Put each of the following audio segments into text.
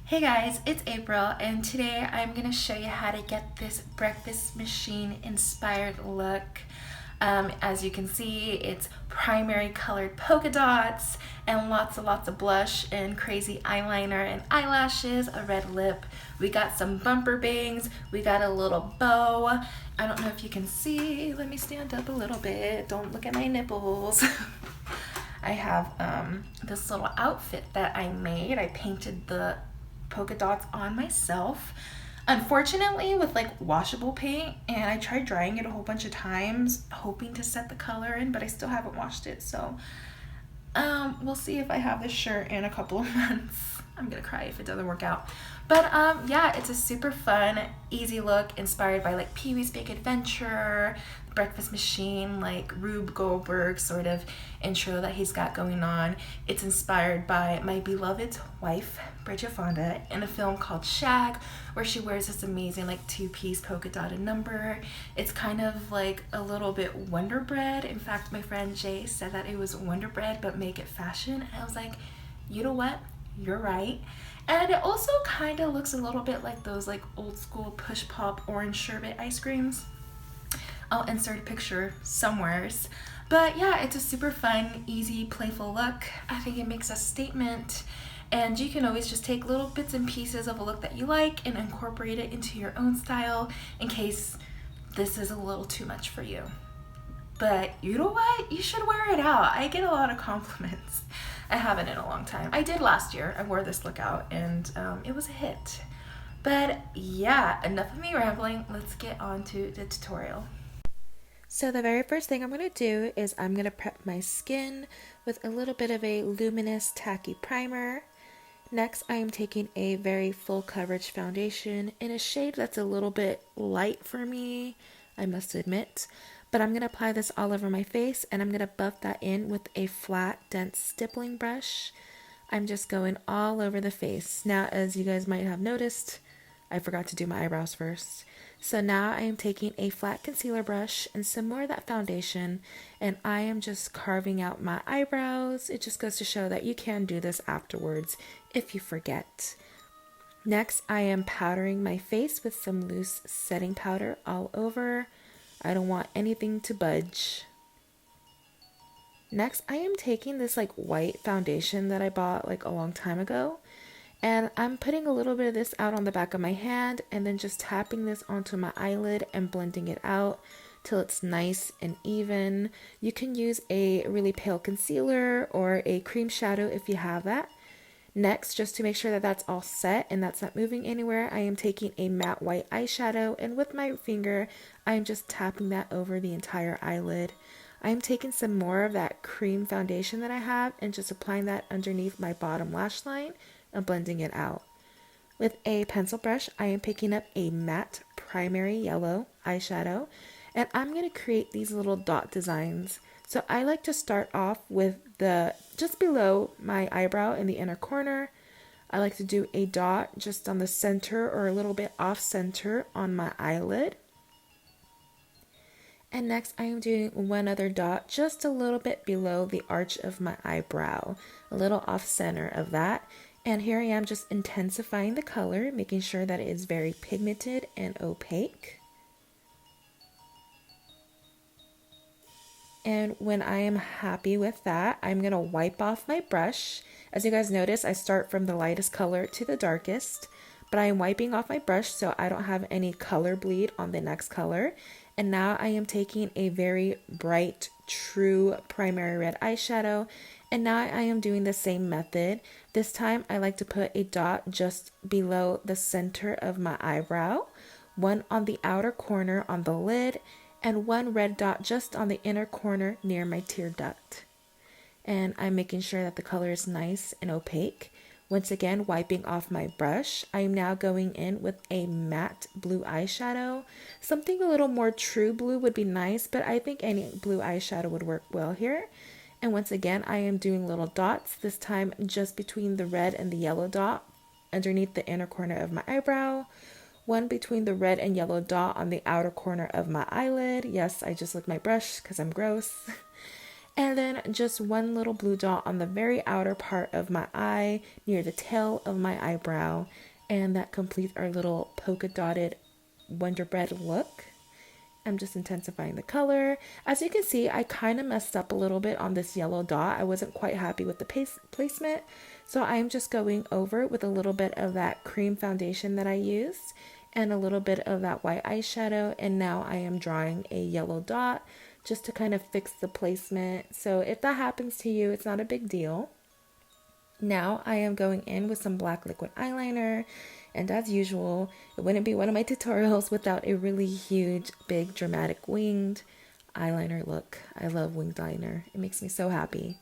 Hey guys, it's April, and today I'm going to show you how to get this breakfast machine inspired look. As you can see, it's primary colored polka dots and lots and lots of blush and crazy eyeliner and eyelashes, a red lip. We got some bumper bangs, we got a little bow. I don't know if you can see, let me stand up a little bit, don't look at my nipples. I have this little outfit that I made. I painted the polka dots on myself, unfortunately with like washable paint, and I tried drying it a whole bunch of times hoping to set the color in, but I still haven't washed it, so we'll see if I have this shirt in a couple of months. I'm gonna cry if it doesn't work out. But yeah, it's a super fun, easy look inspired by like Pee-wee's Big Adventure, Breakfast Machine, like Rube Goldberg sort of intro that he's got going on. It's inspired by my beloved wife, Bridget Fonda, in a film called Shag, where she wears this amazing like two-piece polka dotted number. It's kind of like a little bit Wonder Bread. In fact, my friend Jay said that it was Wonder Bread but make it fashion. And I was like, you know what? You're right. And it also kind of looks a little bit like those like old school push pop orange sherbet ice creams. I'll insert a picture somewheres. But yeah, it's a super fun, easy, playful look. I think it makes a statement. And you can always just take little bits and pieces of a look that you like and incorporate it into your own style in case this is a little too much for you. But you know what? You should wear it out. I get a lot of compliments. I haven't in a long time. I did last year. I wore this look out and it was a hit. But yeah, enough of me rambling. Let's get on to the tutorial. So the very first thing I'm going to do is I'm going to prep my skin with a little bit of a luminous tacky primer. Next, I am taking a very full coverage foundation in a shade that's a little bit light for me, I must admit. But I'm going to apply this all over my face, and I'm going to buff that in with a flat, dense stippling brush. I'm just going all over the face. Now, as you guys might have noticed, I forgot to do my eyebrows first. So now I am taking a flat concealer brush and some more of that foundation, and I am just carving out my eyebrows. It just goes to show that you can do this afterwards if you forget. Next, I am powdering my face with some loose setting powder all over. I don't want anything to budge. Next, I am taking this like white foundation that I bought like a long time ago, and I'm putting a little bit of this out on the back of my hand and then just tapping this onto my eyelid and blending it out till it's nice and even. You can use a really pale concealer or a cream shadow if you have that. Next, just to make sure that that's all set and that's not moving anywhere, I am taking a matte white eyeshadow, and with my finger, I am just tapping that over the entire eyelid. I am taking some more of that cream foundation that I have and just applying that underneath my bottom lash line and blending it out. With a pencil brush, I am picking up a matte primary yellow eyeshadow, and I'm going to create these little dot designs. So I like to start off with the just below my eyebrow in the inner corner. I like to do a dot just on the center or a little bit off center on my eyelid. And next I am doing one other dot just a little bit below the arch of my eyebrow, a little off center of that. And here I am just intensifying the color, making sure that it is very pigmented and opaque. And when I am happy with that, I'm going to wipe off my brush. As you guys notice, I start from the lightest color to the darkest, but I am wiping off my brush so I don't have any color bleed on the next color. And now I am taking a very bright, true primary red eyeshadow, and now I am doing the same method. This time I like to put a dot just below the center of my eyebrow, one on the outer corner on the lid, and one red dot just on the inner corner near my tear duct. And I'm making sure that the color is nice and opaque. Once again, wiping off my brush, I am now going in with a matte blue eyeshadow. Something a little more true blue would be nice, but I think any blue eyeshadow would work well here. And once again, I am doing little dots, this time just between the red and the yellow dot underneath the inner corner of my eyebrow. One between the red and yellow dot on the outer corner of my eyelid. Yes, I just licked my brush because I'm gross. And then just one little blue dot on the very outer part of my eye near the tail of my eyebrow. And that completes our little polka dotted Wonder Bread look. I'm just intensifying the color. As you can see, I kind of messed up a little bit on this yellow dot. I wasn't quite happy with the placement. So I'm just going over with a little bit of that cream foundation that I used and a little bit of that white eyeshadow. And now I am drawing a yellow dot just to kind of fix the placement. So if that happens to you, it's not a big deal. Now I am going in with some black liquid eyeliner, and as usual, it wouldn't be one of my tutorials without a really huge, big, dramatic winged eyeliner look. I love winged eyeliner. It makes me so happy.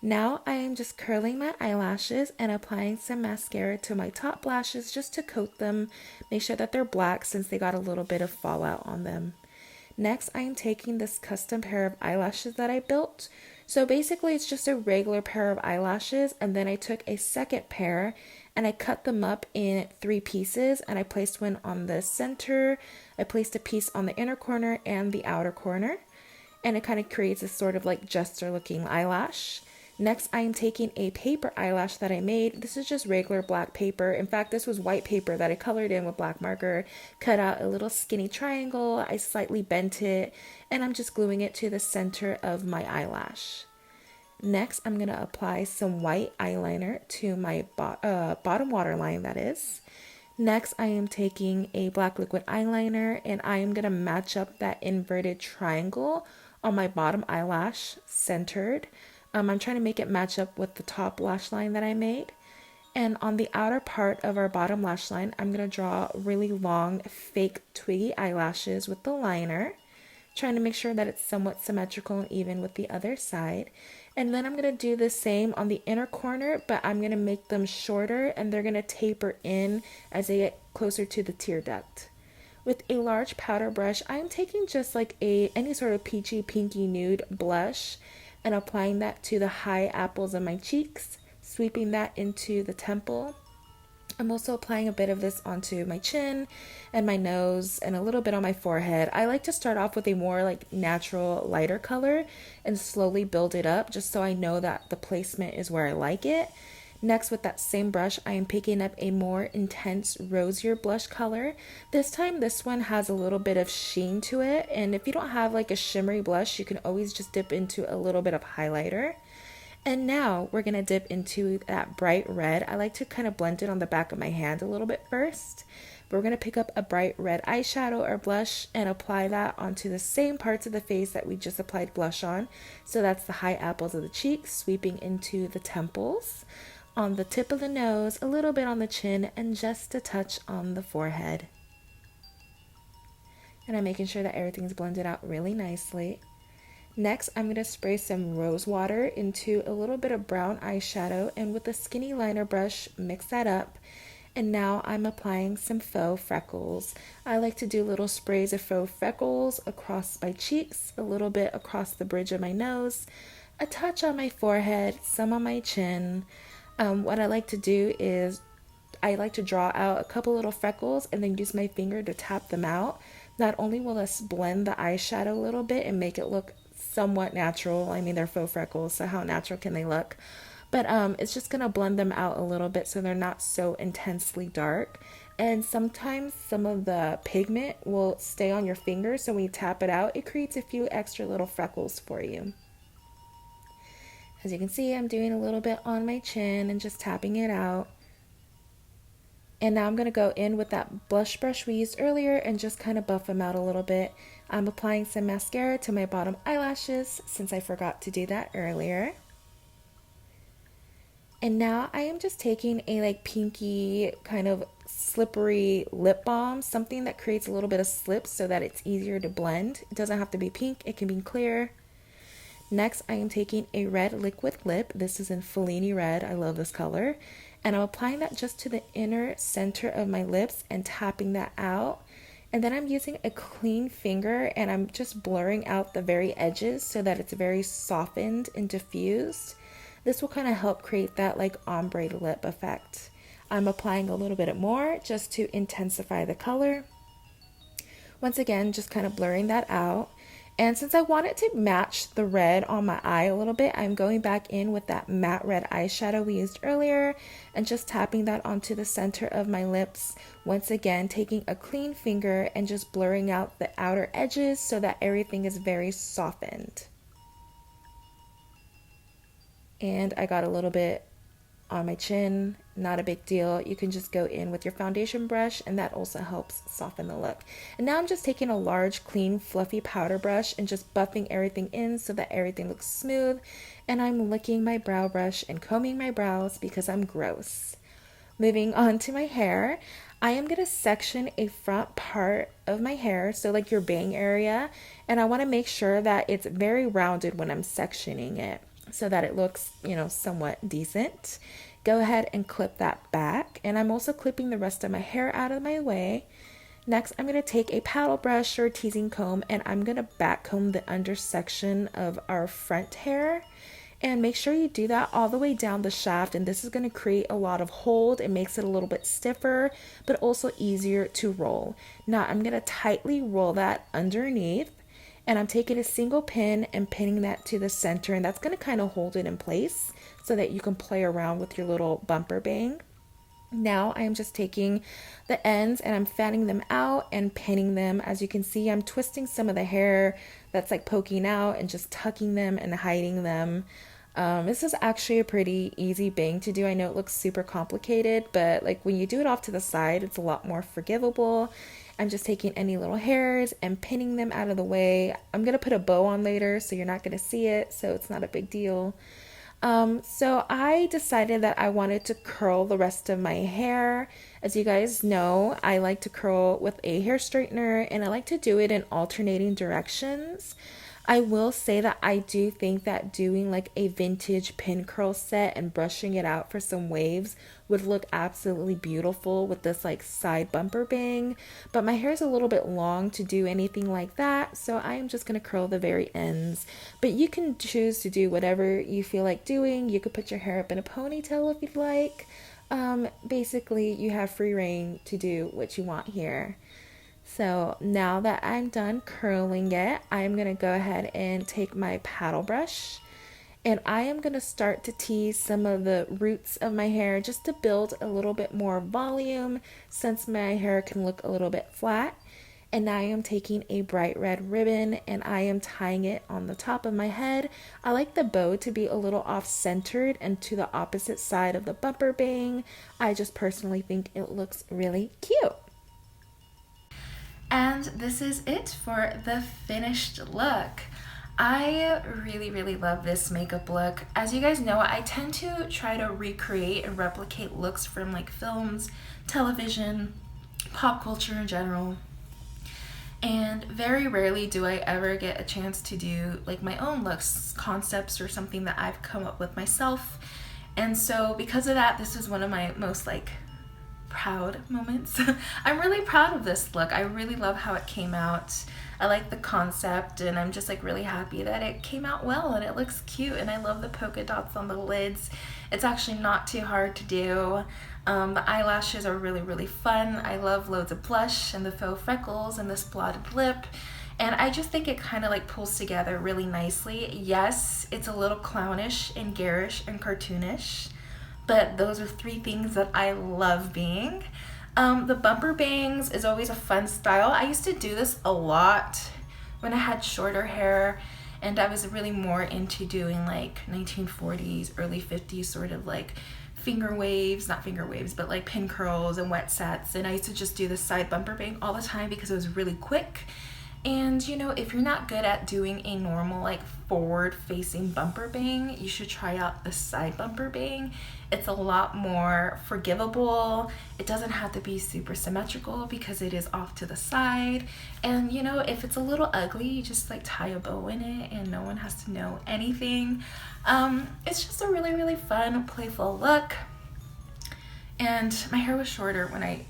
Now I am just curling my eyelashes and applying some mascara to my top lashes just to coat them. Make sure that they're black since they got a little bit of fallout on them. Next, I am taking this custom pair of eyelashes that I built. So basically it's just a regular pair of eyelashes, and then I took a second pair and I cut them up in 3 pieces, and I placed one on the center, I placed a piece on the inner corner and the outer corner, and it kind of creates a sort of like jester looking eyelash. Next, I am taking a paper eyelash that I made. This is just regular black paper. In fact, this was white paper that I colored in with black marker, cut out a little skinny triangle, I slightly bent it, and I'm just gluing it to the center of my eyelash. Next, I'm going to apply some white eyeliner to my bottom waterline, that is. Next, I am taking a black liquid eyeliner, and I am going to match up that inverted triangle on my bottom eyelash, centered. I'm trying to make it match up with the top lash line that I made. And on the outer part of our bottom lash line, I'm going to draw really long, fake twiggy eyelashes with the liner, trying to make sure that it's somewhat symmetrical and even with the other side. And then I'm going to do the same on the inner corner, but I'm going to make them shorter and they're going to taper in as they get closer to the tear duct. With a large powder brush, I'm taking just like any sort of peachy pinky nude blush and applying that to the high apples of my cheeks, sweeping that into the temple. I'm also applying a bit of this onto my chin and my nose and a little bit on my forehead. I like to start off with a more like natural, lighter color and slowly build it up just so I know that the placement is where I like it. Next, with that same brush, I am picking up a more intense rosier blush color. This time, this one has a little bit of sheen to it, and if you don't have like a shimmery blush, you can always just dip into a little bit of highlighter. And now we're going to dip into that bright red. I like to kind of blend it on the back of my hand a little bit first. But we're going to pick up a bright red eyeshadow or blush and apply that onto the same parts of the face that we just applied blush on. So that's the high apples of the cheeks, sweeping into the temples, on the tip of the nose, a little bit on the chin, and just a touch on the forehead. And I'm making sure that everything's blended out really nicely. Next, I'm going to spray some rose water into a little bit of brown eyeshadow, and with a skinny liner brush, mix that up. And now I'm applying some faux freckles. I like to do little sprays of faux freckles across my cheeks, a little bit across the bridge of my nose, a touch on my forehead, some on my chin. What I like to do is I like to draw out a couple little freckles and then use my finger to tap them out. Not only will this blend the eyeshadow a little bit and make it look somewhat natural. I mean, they're faux freckles, so how natural can they look? But it's just going to blend them out a little bit so they're not so intensely dark. And sometimes some of the pigment will stay on your finger, so when you tap it out, it creates a few extra little freckles for you. As you can see, I'm doing a little bit on my chin and just tapping it out. And now I'm going to go in with that blush brush we used earlier and just kind of buff them out a little bit. I'm applying some mascara to my bottom eyelashes since I forgot to do that earlier. And now I am just taking a like pinky kind of slippery lip balm, something that creates a little bit of slip so that it's easier to blend. It doesn't have to be pink, it can be clear. Next, I am taking a red liquid lip. This is in Fellini red. I love this color. And I'm applying that just to the inner center of my lips and tapping that out. And then I'm using a clean finger and I'm just blurring out the very edges so that it's very softened and diffused. This will kind of help create that like ombre lip effect. I'm applying a little bit more just to intensify the color. Once again, just kind of blurring that out. And since I wanted to match the red on my eye a little bit, I'm going back in with that matte red eyeshadow we used earlier and just tapping that onto the center of my lips. Once again, taking a clean finger and just blurring out the outer edges so that everything is very softened. And I got a little bit on my chin, not a big deal. You can just go in with your foundation brush and that also helps soften the look. And now I'm just taking a large, clean, fluffy powder brush and just buffing everything in so that everything looks smooth. And I'm licking my brow brush and combing my brows because I'm gross. Moving on to my hair, I am going to section a front part of my hair, so like your bang area, and I want to make sure that it's very rounded when I'm sectioning it so that it looks, somewhat decent. Go ahead and clip that back, and I'm also clipping the rest of my hair out of my way. Next, I'm going to take a paddle brush or a teasing comb, and I'm going to back comb the under section of our front hair. And make sure you do that all the way down the shaft, and this is going to create a lot of hold. It makes it a little bit stiffer, but also easier to roll. Now I'm going to tightly roll that underneath, and I'm taking a single pin and pinning that to the center, and that's going to kind of hold it in place so that you can play around with your little bumper bang. Now I am just taking the ends and I'm fanning them out and pinning them. As you can see, I'm twisting some of the hair that's like poking out and just tucking them and hiding them. This is actually a pretty easy bang to do. I know it looks super complicated, but like when you do it off to the side, it's a lot more forgivable. I'm just taking any little hairs and pinning them out of the way. I'm going to put a bow on later, so you're not going to see it, so it's not a big deal. So I decided that I wanted to curl the rest of my hair. As you guys know, I like to curl with a hair straightener, and I like to do it in alternating directions. I will say that I do think that doing like a vintage pin curl set and brushing it out for some waves would look absolutely beautiful with this like side bumper bang, but my hair is a little bit long to do anything like that, so I am just going to curl the very ends. But you can choose to do whatever you feel like doing. You could put your hair up in a ponytail if you'd like. Basically you have free reign to do what you want here. So now that I'm done curling it, I'm going to go ahead and take my paddle brush, and I am going to start to tease some of the roots of my hair just to build a little bit more volume since my hair can look a little bit flat. And now I am taking a bright red ribbon and I am tying it on the top of my head. I like the bow to be a little off-centered and to the opposite side of the bumper bang. I just personally think it looks really cute. And this is it for the finished look. I really love this makeup look. As you guys know, I tend to try to recreate and replicate looks from like films, television, pop culture in general. And very rarely do I ever get a chance to do like my own looks, concepts, or something that I've come up with myself. And so because of that, this is one of my most like proud moments. I'm really proud of this look. I really love how it came out. I like the concept, and I'm just like really happy that it came out well and it looks cute, and I love the polka dots on the lids. It's actually not too hard to do. The eyelashes are really fun. I love loads of blush and the faux freckles and this blotted lip, and I just think it kind of like pulls together really nicely. Yes, it's a little clownish and garish and cartoonish, but those are three things that I love being. The bumper bangs is always a fun style. I used to do this a lot when I had shorter hair, and I was really more into doing like 1940s, early 50s sort of like finger waves, not finger waves, but like pin curls and wet sets. And I used to just do the side bumper bang all the time because it was really quick. And you know, if you're not good at doing a normal like forward facing bumper bang, you should try out the side bumper bang. It's a lot more forgivable. It doesn't have to be super symmetrical because it is off to the side. And you know, if it's a little ugly, you just like tie a bow in it and no one has to know anything. It's just a really fun, playful look. And my hair was shorter when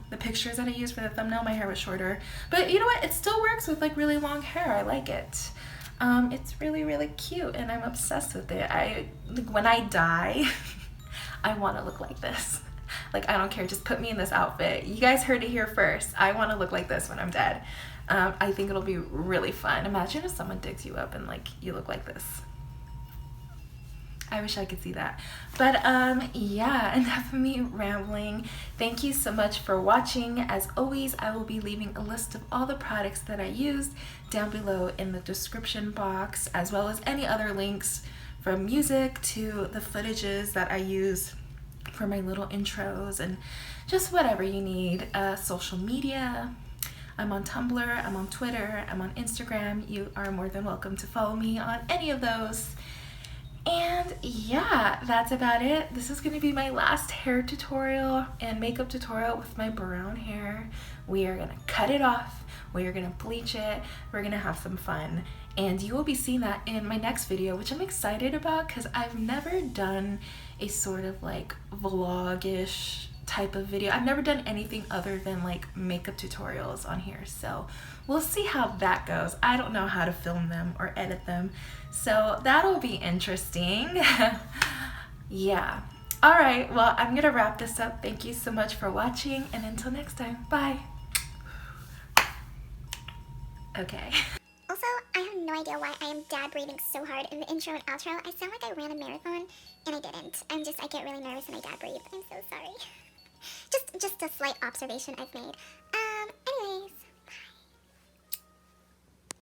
the pictures that I used for the thumbnail, my hair was shorter. But you know what? It still works with like really long hair. I like it. It's really cute, and I'm obsessed with it. When I die, I want to look like this. Like, I don't care. Just put me in this outfit. You guys heard it here first. I want to look like this when I'm dead. I think it'll be really fun. Imagine if someone digs you up and like you look like this. I wish I could see that. But yeah, enough of me rambling. Thank you so much for watching. As always, I will be leaving a list of all the products that I used down below in the description box, as well as any other links from music to the footages that I use for my little intros and just whatever you need. Social media. I'm on Tumblr, I'm on Twitter, I'm on Instagram. You are more than welcome to follow me on any of those. And yeah, that's about it. This is going to be my last hair tutorial and makeup tutorial with my brown hair. We are going to cut it off. We are going to bleach it. We're going to have some fun. And you will be seeing that in my next video, which I'm excited about because I've never done a sort of like vlog-ish type of video. I've never done anything other than like makeup tutorials on here, so we'll see how that goes. I don't know how to film them or edit them, so that'll be interesting. Yeah. All right, well, I'm gonna wrap this up. Thank you so much for watching, and until next time, bye. Okay. Also, I have no idea why I am dad breathing so hard in the intro and outro. I sound like I ran a marathon, and I didn't. I get really nervous when I dad breathe. I'm so sorry. Just a slight observation I've made.